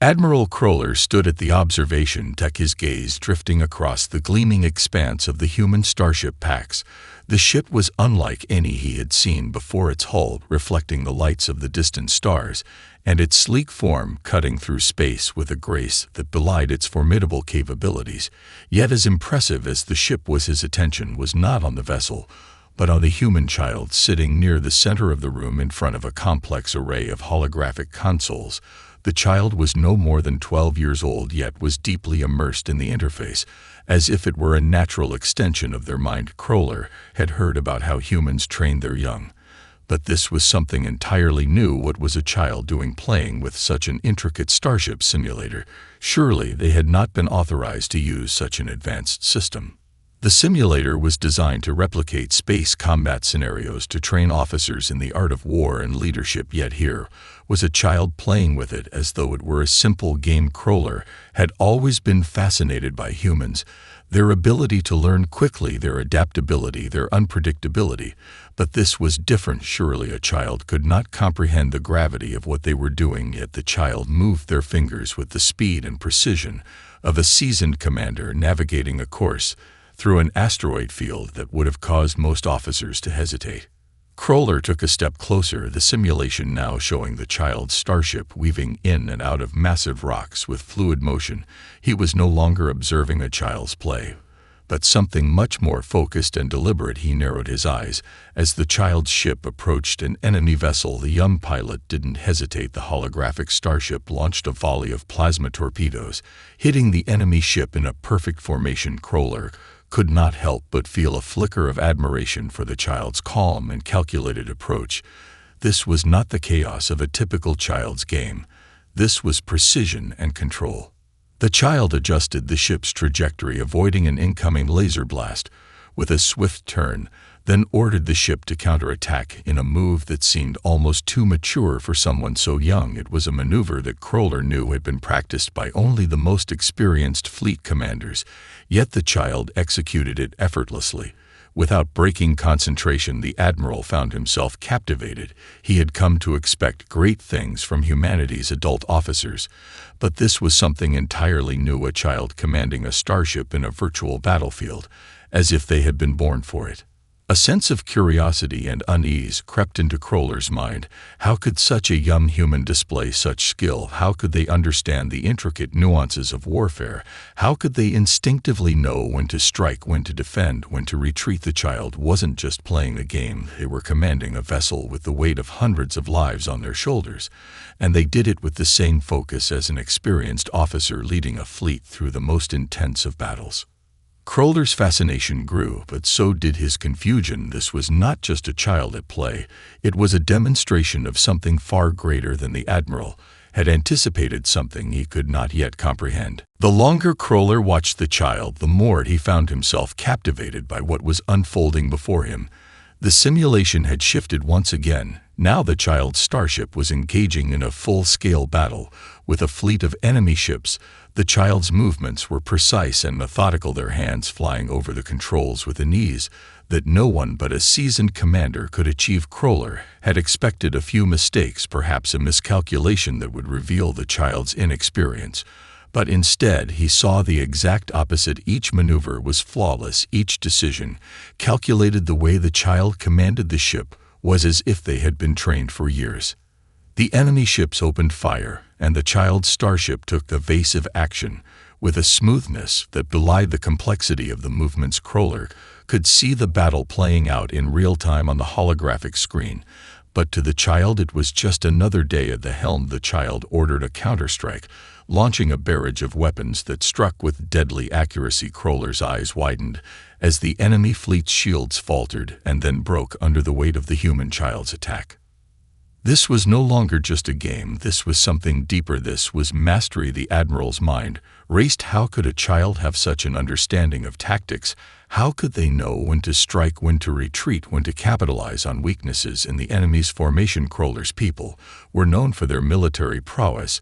Admiral Kroller stood at the observation deck, his gaze drifting across the gleaming expanse of the human starship packs. The ship was unlike any he had seen before, its hull reflecting the lights of the distant stars, and its sleek form cutting through space with a grace that belied its formidable capabilities. Yet as impressive as the ship was, his attention was not on the vessel, but on the human child sitting near the center of the room in front of a complex array of holographic consoles. The child was no more than 12 years old, yet was deeply immersed in the interface, as if it were a natural extension of their mind. Kroller had heard about how humans trained their young, but this was something entirely new. What was a child doing playing with such an intricate starship simulator? Surely they had not been authorized to use such an advanced system. The simulator was designed to replicate space combat scenarios, to train officers in the art of war and leadership, yet here was a child playing with it as though it were a simple game. Kroller had always been fascinated by humans, their ability to learn quickly, their adaptability, their unpredictability. But this was different. Surely a child could not comprehend the gravity of what they were doing, yet the child moved their fingers with the speed and precision of a seasoned commander navigating a course through an asteroid field that would have caused most officers to hesitate. Kroller took a step closer, the simulation now showing the child's starship weaving in and out of massive rocks with fluid motion. He was no longer observing a child's play, but something much more focused and deliberate. He narrowed his eyes as the child's ship approached an enemy vessel. The young pilot didn't hesitate. The holographic starship launched a volley of plasma torpedoes, hitting the enemy ship in a perfect formation. Kroller could not help but feel a flicker of admiration for the child's calm and calculated approach. This was not the chaos of a typical child's game. This was precision and control. The child adjusted the ship's trajectory, avoiding an incoming laser blast with a swift turn, then ordered the ship to counterattack in a move that seemed almost too mature for someone so young. It was a maneuver that Kroller knew had been practiced by only the most experienced fleet commanders, yet the child executed it effortlessly. Without breaking concentration, the Admiral found himself captivated. He had come to expect great things from humanity's adult officers, but this was something entirely new, a child commanding a starship in a virtual battlefield, as if they had been born for it. A sense of curiosity and unease crept into Kroller's mind. How could such a young human display such skill? How could they understand the intricate nuances of warfare? How could they instinctively know when to strike, when to defend, when to retreat? The child wasn't just playing a game. They were commanding a vessel with the weight of hundreds of lives on their shoulders, and they did it with the same focus as an experienced officer leading a fleet through the most intense of battles. Kroller's fascination grew, but so did his confusion. This was not just a child at play. It was a demonstration of something far greater than the Admiral had anticipated, something he could not yet comprehend. The longer Kroller watched the child, the more he found himself captivated by what was unfolding before him. The simulation had shifted once again. Now the child's starship was engaging in a full-scale battle with a fleet of enemy ships. The child's movements were precise and methodical, their hands flying over the controls with an ease that no one but a seasoned commander could achieve. Kroller had expected a few mistakes, perhaps a miscalculation that would reveal the child's inexperience. But instead, he saw the exact opposite. Each maneuver was flawless, each decision calculated. The way the child commanded the ship was as if they had been trained for years. The enemy ships opened fire, and the child's starship took evasive action with a smoothness that belied the complexity of the movements. Kroller could see the battle playing out in real time on the holographic screen, but to the child it was just another day at the helm. The child ordered a counterstrike, launching a barrage of weapons that struck with deadly accuracy. Kroller's eyes widened as the enemy fleet's shields faltered and then broke under the weight of the human child's attack. This was no longer just a game. This was something deeper. This was mastery. The Admiral's mind raced. How could a child have such an understanding of tactics? How could they know when to strike, when to retreat, when to capitalize on weaknesses in the enemy's formation? Kroller's people were known for their military prowess.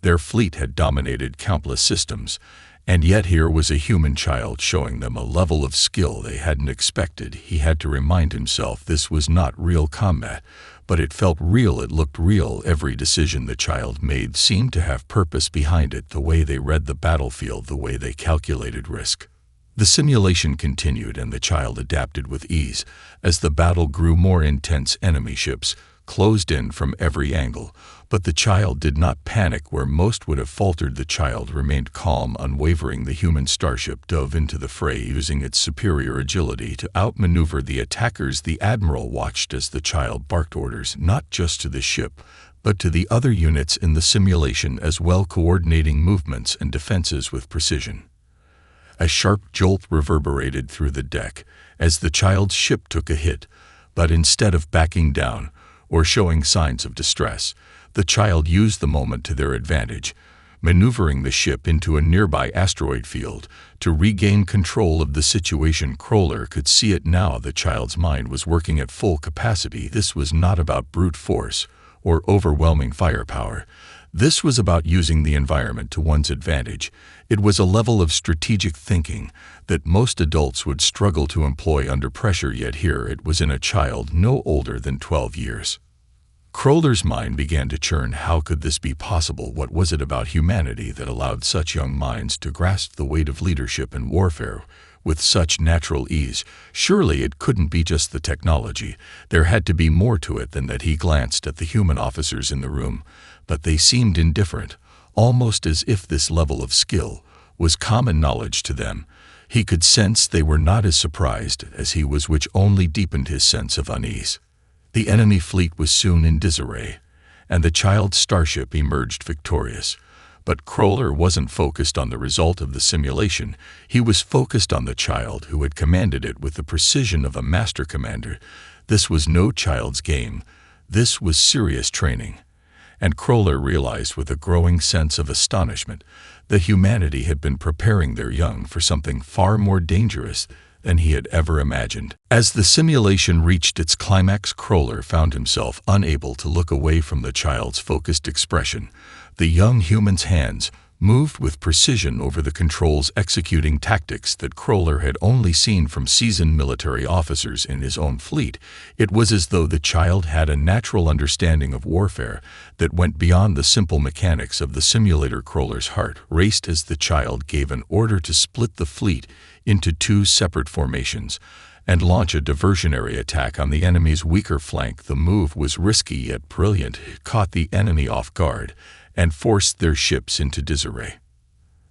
Their fleet had dominated countless systems, and yet here was a human child showing them a level of skill they hadn't expected. He had to remind himself this was not real combat, but it felt real, it looked real. Every decision the child made seemed to have purpose behind it, the way they read the battlefield, the way they calculated risk. The simulation continued, and the child adapted with ease. As the battle grew more intense, enemy ships closed in from every angle, but the child did not panic where most would have faltered. The child remained calm, unwavering. The human starship dove into the fray, using its superior agility to outmaneuver the attackers. The Admiral watched as the child barked orders, not just to the ship, but to the other units in the simulation as well, coordinating movements and defenses with precision. A sharp jolt reverberated through the deck as the child's ship took a hit, but instead of backing down or showing signs of distress, the child used the moment to their advantage, maneuvering the ship into a nearby asteroid field to regain control of the situation. Crawler could see it now. The child's mind was working at full capacity. This was not about brute force or overwhelming firepower. This was about using the environment to one's advantage. It was a level of strategic thinking that most adults would struggle to employ under pressure, yet here it was in a child no older than 12 years. Crawler's mind began to churn. How could this be possible? What was it about humanity that allowed such young minds to grasp the weight of leadership and warfare with such natural ease? Surely it couldn't be just the technology. There had to be more to it than that. He glanced at the human officers in the room, but they seemed indifferent, almost as if this level of skill was common knowledge to them. He could sense they were not as surprised as he was, which only deepened his sense of unease. The enemy fleet was soon in disarray, and the child's starship emerged victorious. But Crawler wasn't focused on the result of the simulation. He was focused on the child who had commanded it with the precision of a master commander. This was no child's game. This was serious training. And Crawler realized with a growing sense of astonishment that humanity had been preparing their young for something far more dangerous than he had ever imagined. As the simulation reached its climax, Crawler found himself unable to look away from the child's focused expression. The young human's hands moved with precision over the controls, executing tactics that Crawler had only seen from seasoned military officers in his own fleet. It was as though the child had a natural understanding of warfare that went beyond the simple mechanics of the simulator. Crawler's heart raced as the child gave an order to split the fleet into two separate formations and launch a diversionary attack on the enemy's weaker flank. The move was risky yet brilliant. It caught the enemy off guard and forced their ships into disarray.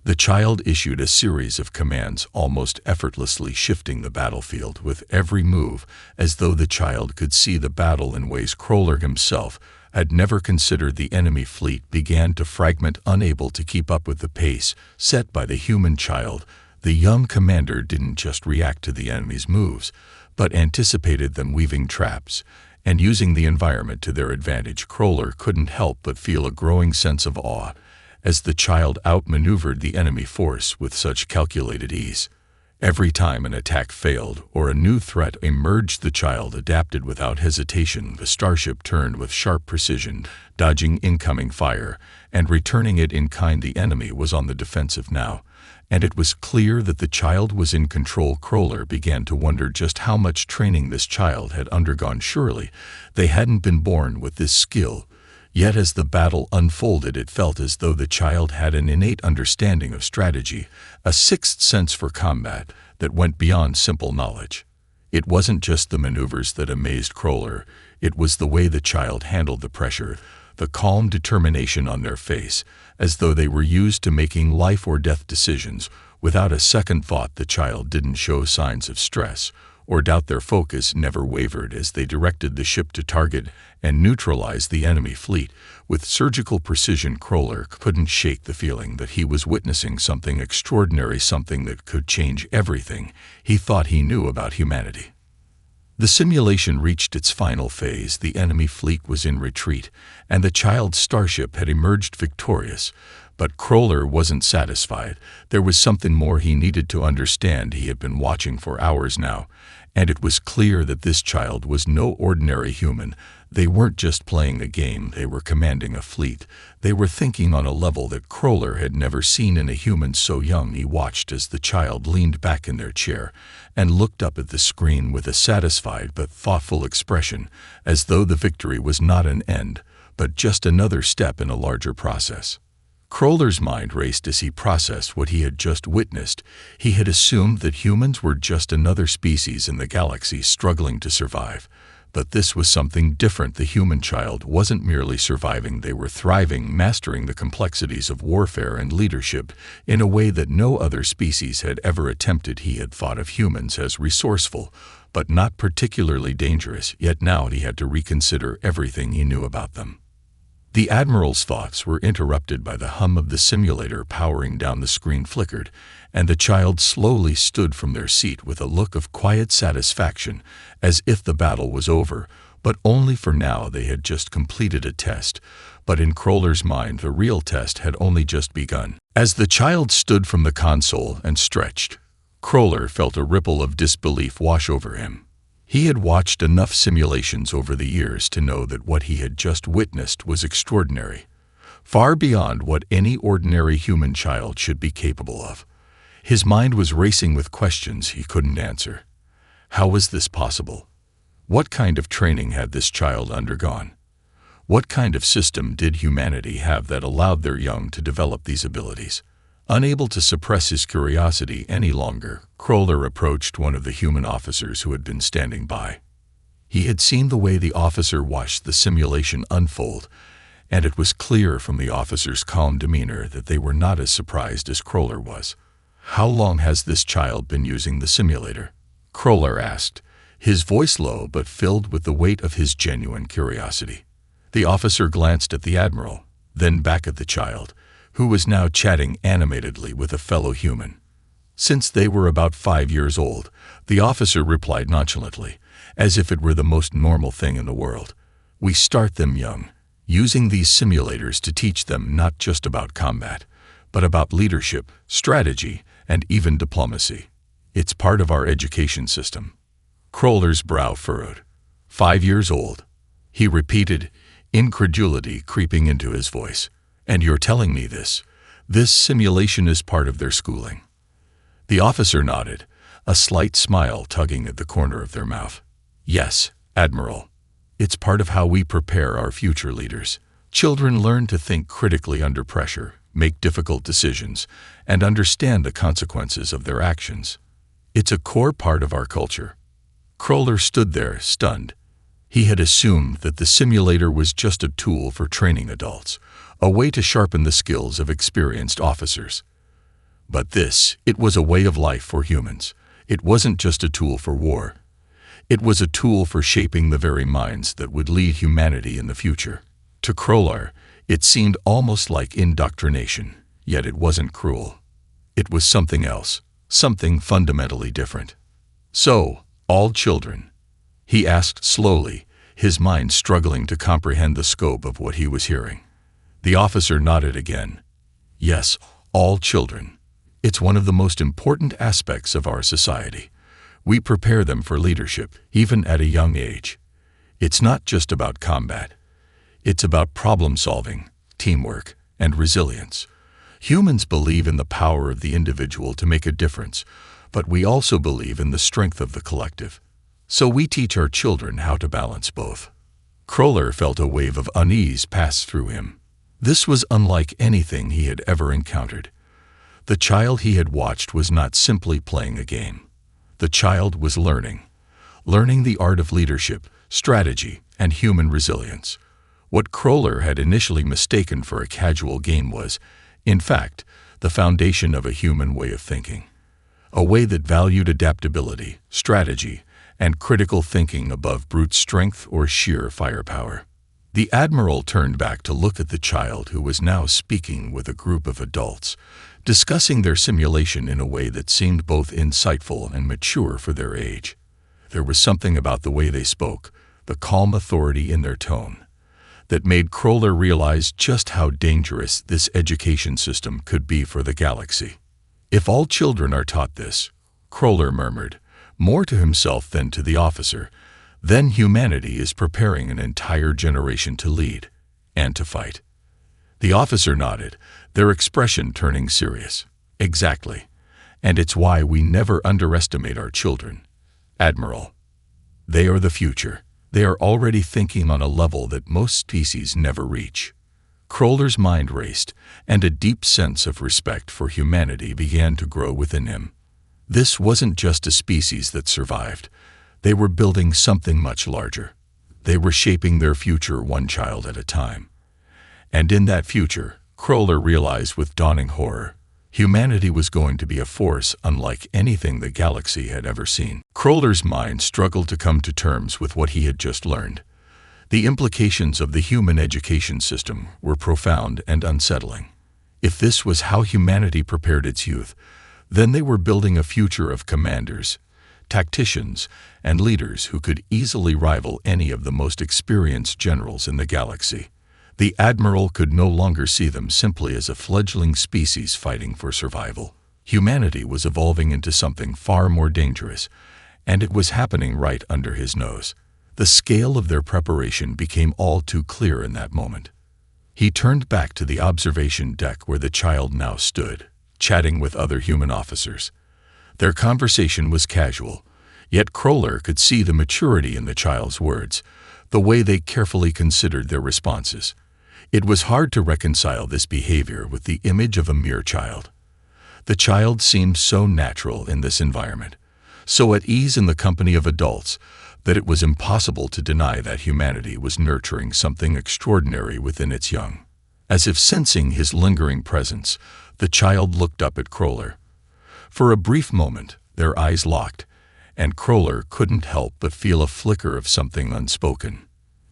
The child issued a series of commands, almost effortlessly shifting the battlefield with every move, as though the child could see the battle in ways Crawler himself had never considered. The enemy fleet began to fragment, unable to keep up with the pace set by the human child. The young commander didn't just react to the enemy's moves, but anticipated them, weaving traps and using the environment to their advantage. Crawler couldn't help but feel a growing sense of awe as the child outmaneuvered the enemy force with such calculated ease. Every time an attack failed or a new threat emerged, the child adapted without hesitation. The starship turned with sharp precision, dodging incoming fire and returning it in kind. The enemy was on the defensive now, and it was clear that the child was in control. Crawler began to wonder just how much training this child had undergone. Surely they hadn't been born with this skill. Yet as the battle unfolded, it felt as though the child had an innate understanding of strategy, a sixth sense for combat that went beyond simple knowledge. It wasn't just the maneuvers that amazed Crawler. It was the way the child handled the pressure, the calm determination on their face, as though they were used to making life or death decisions without a second thought. The child didn't show signs of stress or doubt. Their focus never wavered as they directed the ship to target and neutralize the enemy fleet with surgical precision. Crawler couldn't shake the feeling that he was witnessing something extraordinary, something that could change everything he thought he knew about humanity. The simulation reached its final phase. The enemy fleet was in retreat, and the child's starship had emerged victorious. But Crawler wasn't satisfied. There was something more he needed to understand. He had been watching for hours now, and it was clear that this child was no ordinary human. They weren't just playing a game, they were commanding a fleet. They were thinking on a level that Kroller had never seen in a human so young. He watched as the child leaned back in their chair and looked up at the screen with a satisfied but thoughtful expression, as though the victory was not an end, but just another step in a larger process. Kroller's mind raced as he processed what he had just witnessed. He had assumed that humans were just another species in the galaxy struggling to survive. But this was something different. The human child wasn't merely surviving, they were thriving, mastering the complexities of warfare and leadership in a way that no other species had ever attempted. He had thought of humans as resourceful, but not particularly dangerous, yet now he had to reconsider everything he knew about them. The Admiral's thoughts were interrupted by the hum of the simulator powering down. The screen flickered, and the child slowly stood from their seat with a look of quiet satisfaction, as if the battle was over, but only for now. They had just completed a test, but in Kroller's mind the real test had only just begun. As the child stood from the console and stretched, Kroller felt a ripple of disbelief wash over him. He had watched enough simulations over the years to know that what he had just witnessed was extraordinary, far beyond what any ordinary human child should be capable of. His mind was racing with questions he couldn't answer. How was this possible? What kind of training had this child undergone? What kind of system did humanity have that allowed their young to develop these abilities? Unable to suppress his curiosity any longer, Kroller approached one of the human officers who had been standing by. He had seen the way the officer watched the simulation unfold, and it was clear from the officer's calm demeanor that they were not as surprised as Kroller was. "How long has this child been using the simulator?" Kroller asked, his voice low but filled with the weight of his genuine curiosity. The officer glanced at the Admiral, then back at the child, who was now chatting animatedly with a fellow human. "Since they were about 5 years old," the officer replied nonchalantly, as if it were the most normal thing in the world. "We start them young, using these simulators to teach them not just about combat, but about leadership, strategy, and even diplomacy. It's part of our education system." Kroller's brow furrowed. 5 years old, he repeated, incredulity creeping into his voice. "And you're telling me this simulation is part of their schooling?" The officer nodded, a slight smile tugging at the corner of their mouth. "Yes, Admiral. It's part of how we prepare our future leaders. Children learn to think critically under pressure, make difficult decisions, and understand the consequences of their actions. It's a core part of our culture." Kroller stood there, stunned. He had assumed that the simulator was just a tool for training adults, a way to sharpen the skills of experienced officers. But it was a way of life for humans. It wasn't just a tool for war. It was a tool for shaping the very minds that would lead humanity in the future. To Kroller, it seemed almost like indoctrination, yet it wasn't cruel. It was something else, something fundamentally different. "So, all children?" he asked slowly, his mind struggling to comprehend the scope of what he was hearing. The officer nodded again. "Yes, all children. It's one of the most important aspects of our society. We prepare them for leadership, even at a young age. It's not just about combat. It's about problem-solving, teamwork, and resilience. Humans believe in the power of the individual to make a difference, but we also believe in the strength of the collective. So we teach our children how to balance both." Kroller felt a wave of unease pass through him. This was unlike anything he had ever encountered. The child he had watched was not simply playing a game. The child was learning the art of leadership, strategy, and human resilience. What Kroller had initially mistaken for a casual game was, in fact, the foundation of a human way of thinking. A way that valued adaptability, strategy, and critical thinking above brute strength or sheer firepower. The Admiral turned back to look at the child who was now speaking with a group of adults, discussing their simulation in a way that seemed both insightful and mature for their age. There was something about the way they spoke, the calm authority in their tone, that made Kroller realize just how dangerous this education system could be for the galaxy. "If all children are taught this," Kroller murmured, more to himself than to the officer, Then humanity is preparing an entire generation to lead and to fight. The officer nodded, their expression turning serious. Exactly. And it's why we never underestimate our children. Admiral. They are the future. They are already thinking on a level that most species never reach. Kroller's mind raced, and a deep sense of respect for humanity began to grow within him. This wasn't just a species that survived. They were building something much larger. They were shaping their future one child at a time. And in that future, Kroller realized with dawning horror, humanity was going to be a force unlike anything the galaxy had ever seen. Kroller's mind struggled to come to terms with what he had just learned. The implications of the human education system were profound and unsettling. If this was how humanity prepared its youth, then they were building a future of commanders, tacticians, and leaders who could easily rival any of the most experienced generals in the galaxy. The Admiral could no longer see them simply as a fledgling species fighting for survival. Humanity was evolving into something far more dangerous, and it was happening right under his nose. The scale of their preparation became all too clear in that moment. He turned back to the observation deck where the child now stood, chatting with other human officers. Their conversation was casual, yet Kroller could see the maturity in the child's words, the way they carefully considered their responses. It was hard to reconcile this behavior with the image of a mere child. The child seemed so natural in this environment, so at ease in the company of adults, that it was impossible to deny that humanity was nurturing something extraordinary within its young. As if sensing his lingering presence, the child looked up at Kroller. For a brief moment, their eyes locked, and Kroller couldn't help but feel a flicker of something unspoken.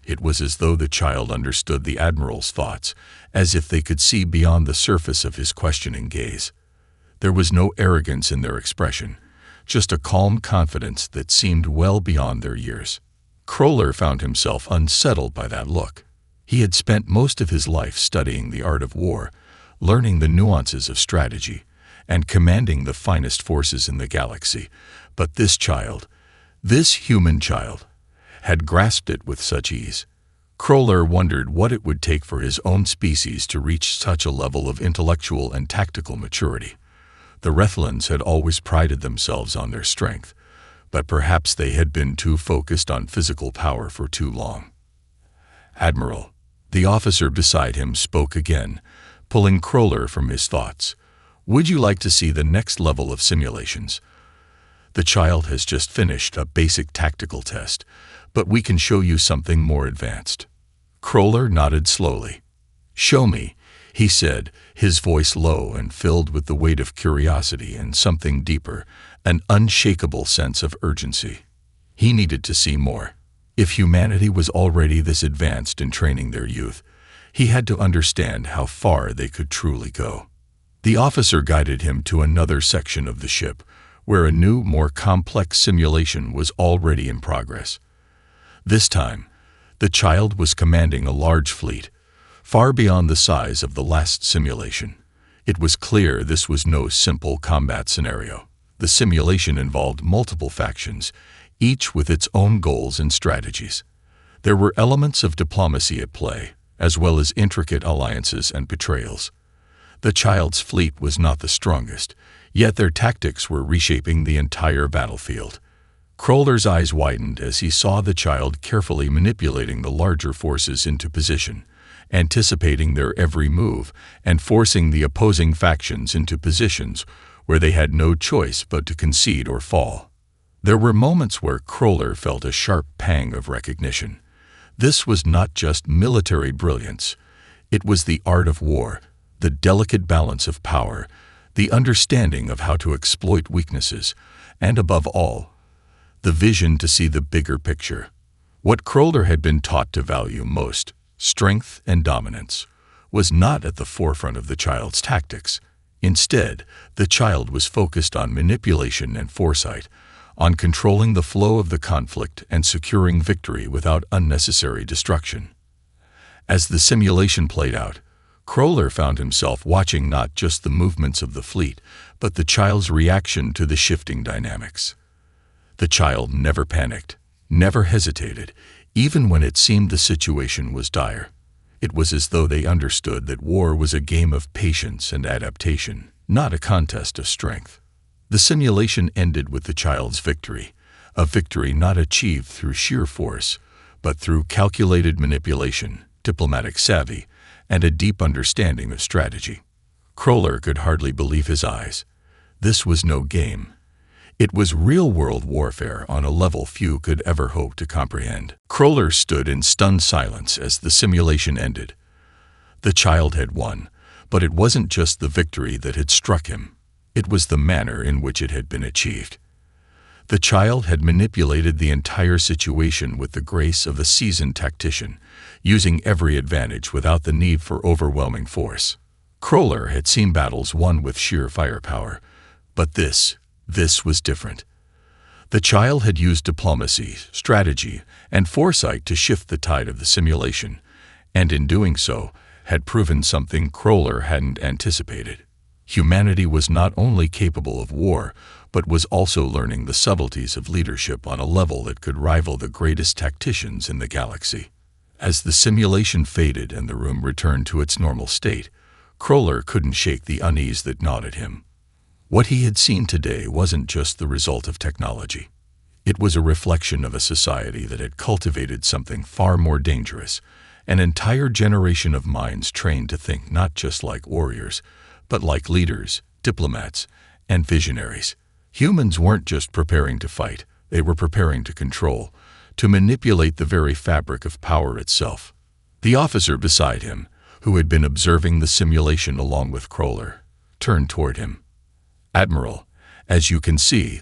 It was as though the child understood the Admiral's thoughts, as if they could see beyond the surface of his questioning gaze. There was no arrogance in their expression, just a calm confidence that seemed well beyond their years. Kroller found himself unsettled by that look. He had spent most of his life studying the art of war, learning the nuances of strategy, and commanding the finest forces in the galaxy. But this child, this human child, had grasped it with such ease. Kroller wondered what it would take for his own species to reach such a level of intellectual and tactical maturity. The Rethlans had always prided themselves on their strength, but perhaps they had been too focused on physical power for too long. Admiral, the officer beside him spoke again, pulling Kroller from his thoughts. Would you like to see the next level of simulations? The child has just finished a basic tactical test, but we can show you something more advanced. Kroller nodded slowly. Show me, he said, his voice low and filled with the weight of curiosity and something deeper, an unshakable sense of urgency. He needed to see more. If humanity was already this advanced in training their youth, he had to understand how far they could truly go. The officer guided him to another section of the ship, where a new, more complex simulation was already in progress. This time, the child was commanding a large fleet, far beyond the size of the last simulation. It was clear this was no simple combat scenario. The simulation involved multiple factions, each with its own goals and strategies. There were elements of diplomacy at play, as well as intricate alliances and betrayals. The child's fleet was not the strongest, yet their tactics were reshaping the entire battlefield. Kroller's eyes widened as he saw the child carefully manipulating the larger forces into position, anticipating their every move and forcing the opposing factions into positions where they had no choice but to concede or fall. There were moments where Kroller felt a sharp pang of recognition. This was not just military brilliance. It was the art of war, the delicate balance of power, the understanding of how to exploit weaknesses, and above all, the vision to see the bigger picture. What Kroller had been taught to value most, strength and dominance, was not at the forefront of the child's tactics. Instead, the child was focused on manipulation and foresight, on controlling the flow of the conflict and securing victory without unnecessary destruction. As the simulation played out, Kroller found himself watching not just the movements of the fleet, but the child's reaction to the shifting dynamics. The child never panicked, never hesitated, even when it seemed the situation was dire. It was as though they understood that war was a game of patience and adaptation, not a contest of strength. The simulation ended with the child's victory, a victory not achieved through sheer force, but through calculated manipulation, diplomatic savvy, and a deep understanding of strategy. Kroller could hardly believe his eyes. This was no game. It was real-world warfare on a level few could ever hope to comprehend. Kroller stood in stunned silence as the simulation ended. The child had won, but it wasn't just the victory that had struck him. It was the manner in which it had been achieved. The child had manipulated the entire situation with the grace of a seasoned tactician, using every advantage without the need for overwhelming force. Kroller had seen battles won with sheer firepower, but this was different. The child had used diplomacy, strategy, and foresight to shift the tide of the simulation, and in doing so, had proven something Kroller hadn't anticipated. Humanity was not only capable of war, but was also learning the subtleties of leadership on a level that could rival the greatest tacticians in the galaxy. As the simulation faded and the room returned to its normal state, Kroller couldn't shake the unease that gnawed at him. What he had seen today wasn't just the result of technology. It was a reflection of a society that had cultivated something far more dangerous, an entire generation of minds trained to think not just like warriors, but like leaders, diplomats, and visionaries. Humans weren't just preparing to fight, they were preparing to control, to manipulate the very fabric of power itself. The officer beside him, who had been observing the simulation along with Kroller, turned toward him. "Admiral, as you can see,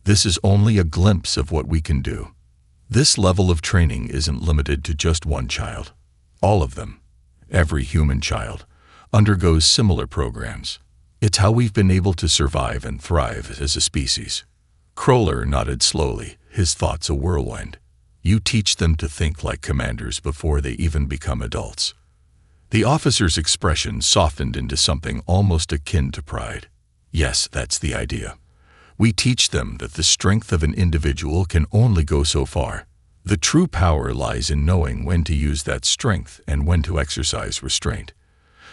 this is only a glimpse of what we can do. This level of training isn't limited to just one child. All of them, every human child, undergoes similar programs. It's how we've been able to survive and thrive as a species." Kroller nodded slowly, his thoughts a whirlwind. "You teach them to think like commanders before they even become adults." The officer's expression softened into something almost akin to pride. "Yes, that's the idea. We teach them that the strength of an individual can only go so far. The true power lies in knowing when to use that strength and when to exercise restraint.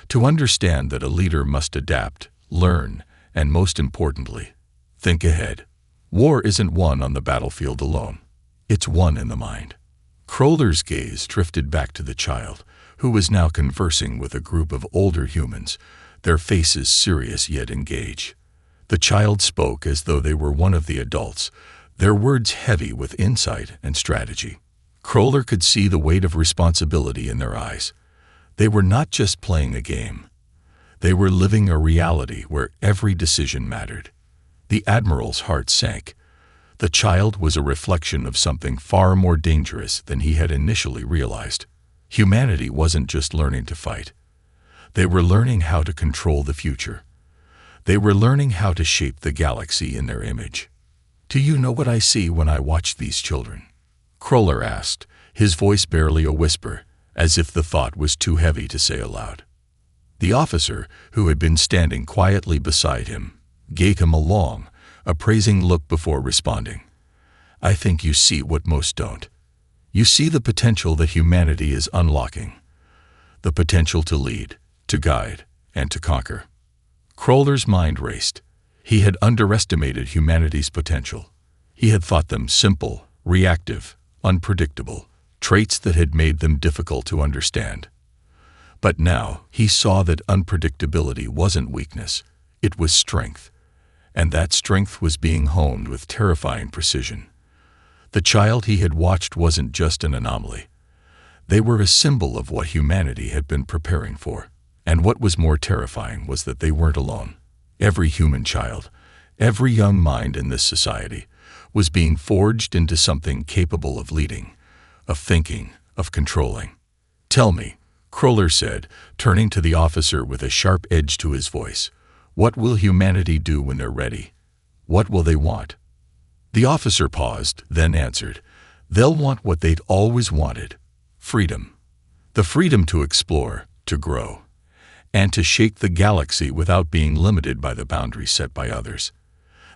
To understand that a leader must adapt, learn, and most importantly, think ahead. War isn't won on the battlefield alone. It's won in the mind." Kroller's gaze drifted back to the child, who was now conversing with a group of older humans, their faces serious yet engaged. The child spoke as though they were one of the adults, their words heavy with insight and strategy. Kroller could see the weight of responsibility in their eyes. They were not just playing a game. They were living a reality where every decision mattered. The Admiral's heart sank. The child was a reflection of something far more dangerous than he had initially realized. Humanity wasn't just learning to fight. They were learning how to control the future. They were learning how to shape the galaxy in their image. "Do you know what I see when I watch these children?" Kroller asked, his voice barely a whisper, as if the thought was too heavy to say aloud. The officer, who had been standing quietly beside him, gave him a long, appraising look before responding. "I think you see what most don't. You see the potential that humanity is unlocking. The potential to lead, to guide, and to conquer." Kroller's mind raced. He had underestimated humanity's potential. He had thought them simple, reactive, unpredictable, traits that had made them difficult to understand. But now he saw that unpredictability wasn't weakness, it was strength, and that strength was being honed with terrifying precision. The child he had watched wasn't just an anomaly. They were a symbol of what humanity had been preparing for. And what was more terrifying was that they weren't alone. Every human child, every young mind in this society, was being forged into something capable of leading, of thinking, of controlling. "Tell me," Kroller said, turning to the officer with a sharp edge to his voice, "what will humanity do when they're ready? What will they want?" The officer paused, then answered, "They'll want what they'd always wanted: freedom. The freedom to explore, to grow, and to shake the galaxy without being limited by the boundaries set by others.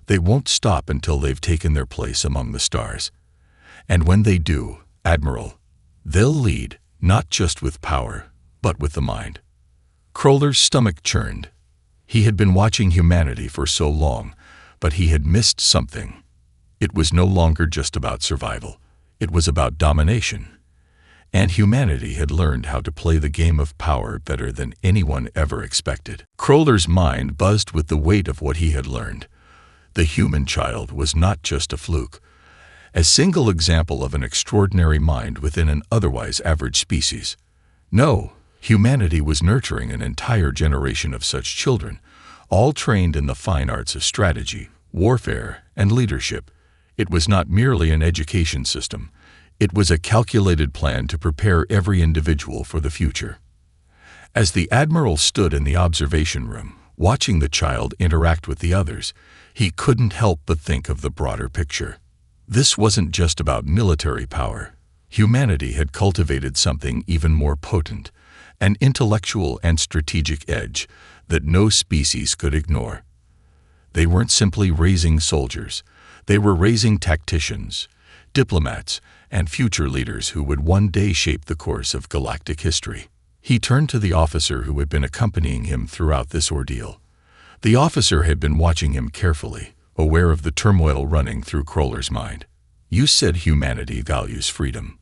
They won't stop until they've taken their place among the stars. And when they do, Admiral, they'll lead, not just with power, but with the mind. Kroller's stomach churned. He had been watching humanity for so long, but he had missed something. It was no longer just about survival. It was about domination. And humanity had learned how to play the game of power better than anyone ever expected. Kroller's mind buzzed with the weight of what he had learned. The human child was not just a fluke, a single example of an extraordinary mind within an otherwise average species. No, humanity was nurturing an entire generation of such children, all trained in the fine arts of strategy, warfare, and leadership. It was not merely an education system. It was a calculated plan to prepare every individual for the future. As the Admiral stood in the observation room, watching the child interact with the others, he couldn't help but think of the broader picture. This wasn't just about military power. Humanity had cultivated something even more potent, an intellectual and strategic edge that no species could ignore. They weren't simply raising soldiers. They were raising tacticians, diplomats, and future leaders who would one day shape the course of galactic history. He turned to the officer who had been accompanying him throughout this ordeal. The officer had been watching him carefully, aware of the turmoil running through Kroller's mind. "You said humanity values freedom.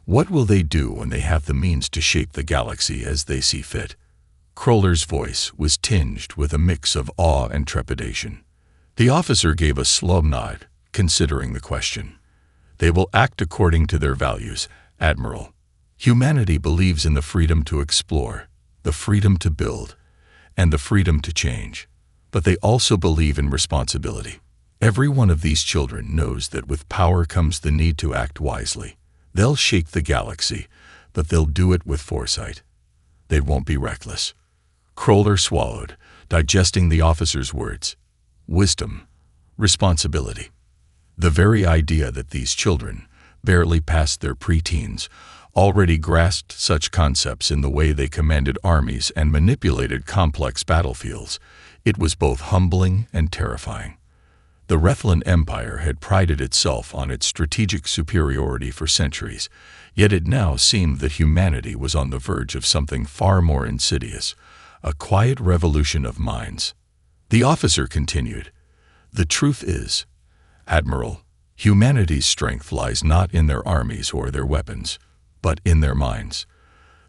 What will they do when they have the means to shape the galaxy as they see fit?" Kroller's voice was tinged with a mix of awe and trepidation. The officer gave a slow nod, considering the question. "They will act according to their values, Admiral. Humanity believes in the freedom to explore, the freedom to build, and the freedom to change. But they also believe in responsibility. Every one of these children knows that with power comes the need to act wisely. They'll shape the galaxy, but they'll do it with foresight. They won't be reckless." Kroller swallowed, digesting the officer's words. Wisdom, responsibility. The very idea that these children, barely past their preteens, already grasped such concepts in the way they commanded armies and manipulated complex battlefields, it was both humbling and terrifying. The Rethlan Empire had prided itself on its strategic superiority for centuries, yet it now seemed that humanity was on the verge of something far more insidious, a quiet revolution of minds. The officer continued, "The truth is, Admiral, humanity's strength lies not in their armies or their weapons, but in their minds.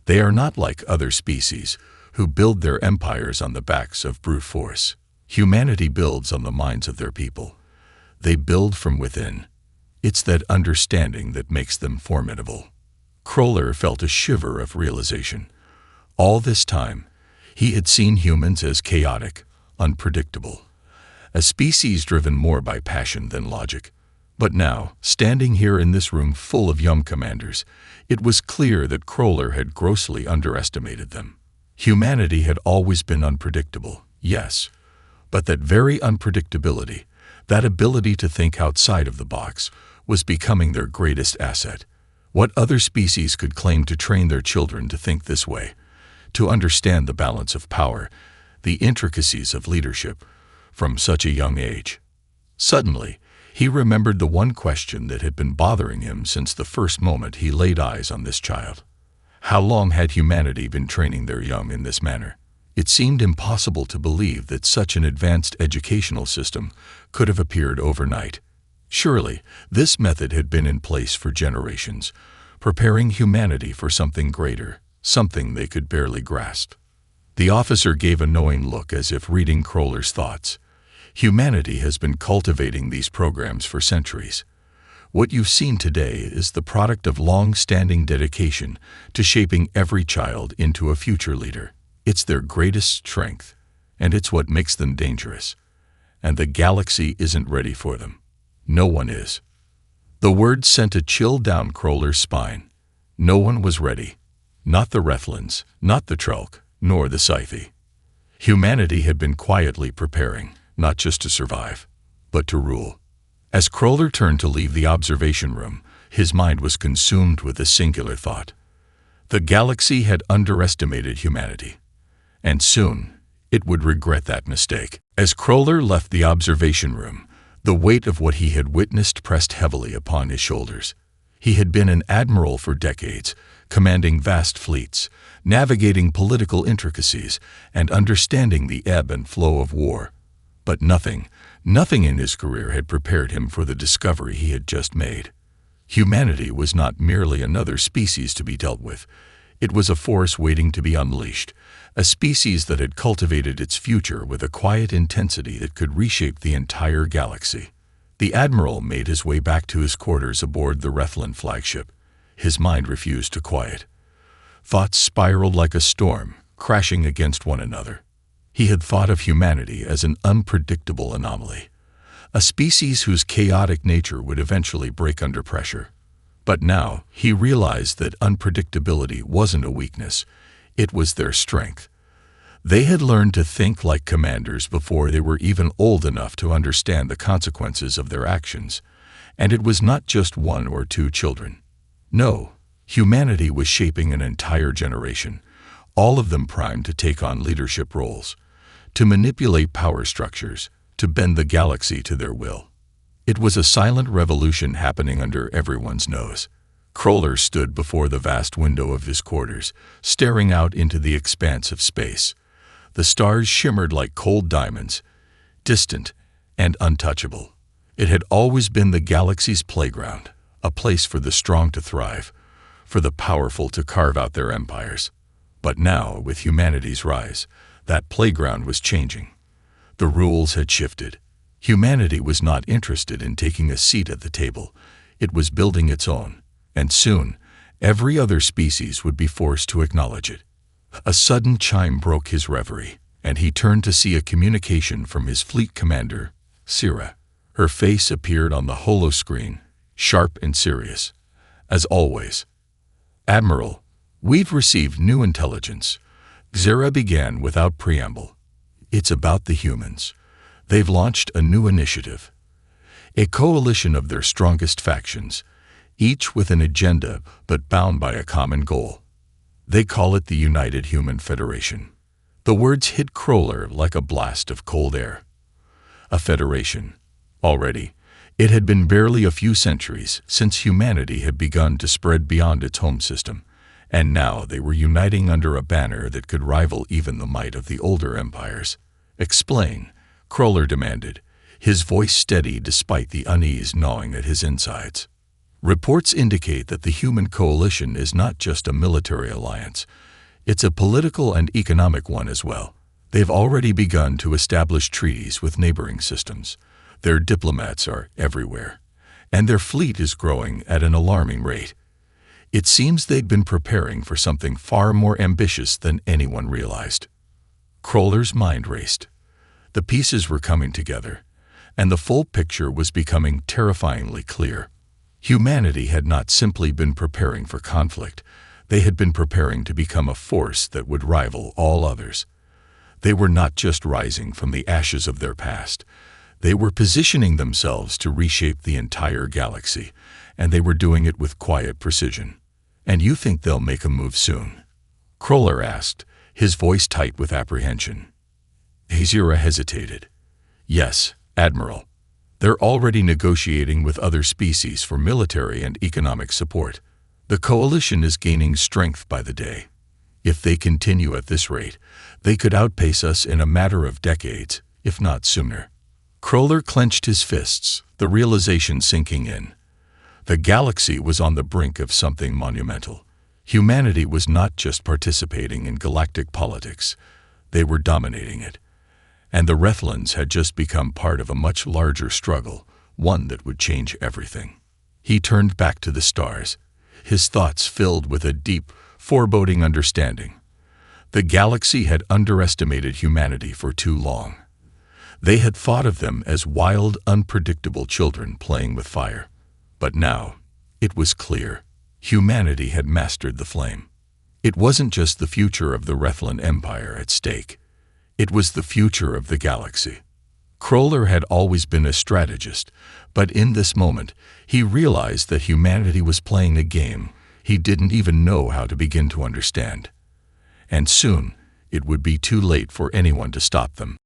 They are not like other species, who build their empires on the backs of brute force. Humanity builds on the minds of their people. They build from within. It's that understanding that makes them formidable." Kroller felt a shiver of realization. All this time, he had seen humans as chaotic, unpredictable, a species driven more by passion than logic. But now, standing here in this room full of young commanders, it was clear that Kroller had grossly underestimated them. Humanity had always been unpredictable, yes, but that very unpredictability, that ability to think outside of the box, was becoming their greatest asset. What other species could claim to train their children to think this way, to understand the balance of power, the intricacies of leadership, from such a young age? Suddenly, he remembered the one question that had been bothering him since the first moment he laid eyes on this child. How long had humanity been training their young in this manner? It seemed impossible to believe that such an advanced educational system could have appeared overnight. Surely, this method had been in place for generations, preparing humanity for something greater, something they could barely grasp. The officer gave a knowing look as if reading Kroller's thoughts. Humanity has been cultivating these programs for centuries. What you've seen today is the product of long-standing dedication to shaping every child into a future leader. It's their greatest strength, and it's what makes them dangerous. And the galaxy isn't ready for them. No one is. The word sent a chill down Kroller's spine. No one was ready. Not the Rethlans, not the Trelk, nor the Sci-Fi. Humanity had been quietly preparing, not just to survive, but to rule. As Kroller turned to leave the observation room, his mind was consumed with a singular thought. The galaxy had underestimated humanity, and soon it would regret that mistake. As Kroller left the observation room, the weight of what he had witnessed pressed heavily upon his shoulders. He had been an admiral for decades, commanding vast fleets, navigating political intricacies, and understanding the ebb and flow of war. But nothing in his career had prepared him for the discovery he had just made. Humanity was not merely another species to be dealt with. It was a force waiting to be unleashed, a species that had cultivated its future with a quiet intensity that could reshape the entire galaxy. The Admiral made his way back to his quarters aboard the Rethlin flagship. His mind refused to quiet. Thoughts spiraled like a storm, crashing against one another. He had thought of humanity as an unpredictable anomaly, a species whose chaotic nature would eventually break under pressure. But now he realized that unpredictability wasn't a weakness, it was their strength. They had learned to think like commanders before they were even old enough to understand the consequences of their actions. And it was not just one or two children. No, humanity was shaping an entire generation, all of them primed to take on leadership roles, to manipulate power structures, to bend the galaxy to their will. It was a silent revolution happening under everyone's nose. Kroller stood before the vast window of his quarters, staring out into the expanse of space. The stars shimmered like cold diamonds, distant and untouchable. It had always been the galaxy's playground, a place for the strong to thrive, for the powerful to carve out their empires. But now, with humanity's rise, that playground was changing. The rules had shifted. Humanity was not interested in taking a seat at the table. It was building its own, and soon, every other species would be forced to acknowledge it. A sudden chime broke his reverie, and he turned to see a communication from his fleet commander, Syrah. Her face appeared on the holoscreen, sharp and serious. As always. "Admiral, we've received new intelligence." Syrah began without preamble. "It's about the humans. They've launched a new initiative. A coalition of their strongest factions, each with an agenda but bound by a common goal. They call it the United Human Federation." The words hit Kroller like a blast of cold air. A federation. Already, it had been barely a few centuries since humanity had begun to spread beyond its home system, and now they were uniting under a banner that could rival even the might of the older empires. "Explain," Kroller demanded, his voice steady despite the unease gnawing at his insides. "Reports indicate that the human coalition is not just a military alliance. It's a political and economic one as well. They've already begun to establish treaties with neighboring systems. Their diplomats are everywhere, and their fleet is growing at an alarming rate. It seems they'd been preparing for something far more ambitious than anyone realized." Kroller's mind raced. The pieces were coming together, and the full picture was becoming terrifyingly clear. Humanity had not simply been preparing for conflict. They had been preparing to become a force that would rival all others. They were not just rising from the ashes of their past. They were positioning themselves to reshape the entire galaxy, and they were doing it with quiet precision. "And you think they'll make a move soon?" Kroller asked, his voice tight with apprehension. Syrah hesitated. "Yes, Admiral. They're already negotiating with other species for military and economic support. The coalition is gaining strength by the day. If they continue at this rate, they could outpace us in a matter of decades, if not sooner." Kroller clenched his fists, the realization sinking in. The galaxy was on the brink of something monumental. Humanity was not just participating in galactic politics, they were dominating it. And the Rethlins had just become part of a much larger struggle, one that would change everything. He turned back to the stars, his thoughts filled with a deep, foreboding understanding. The galaxy had underestimated humanity for too long. They had thought of them as wild, unpredictable children playing with fire. But now, it was clear, humanity had mastered the flame. It wasn't just the future of the Rethlin Empire at stake. It was the future of the galaxy. Kroller had always been a strategist, but in this moment, he realized that humanity was playing a game he didn't even know how to begin to understand. And soon, it would be too late for anyone to stop them.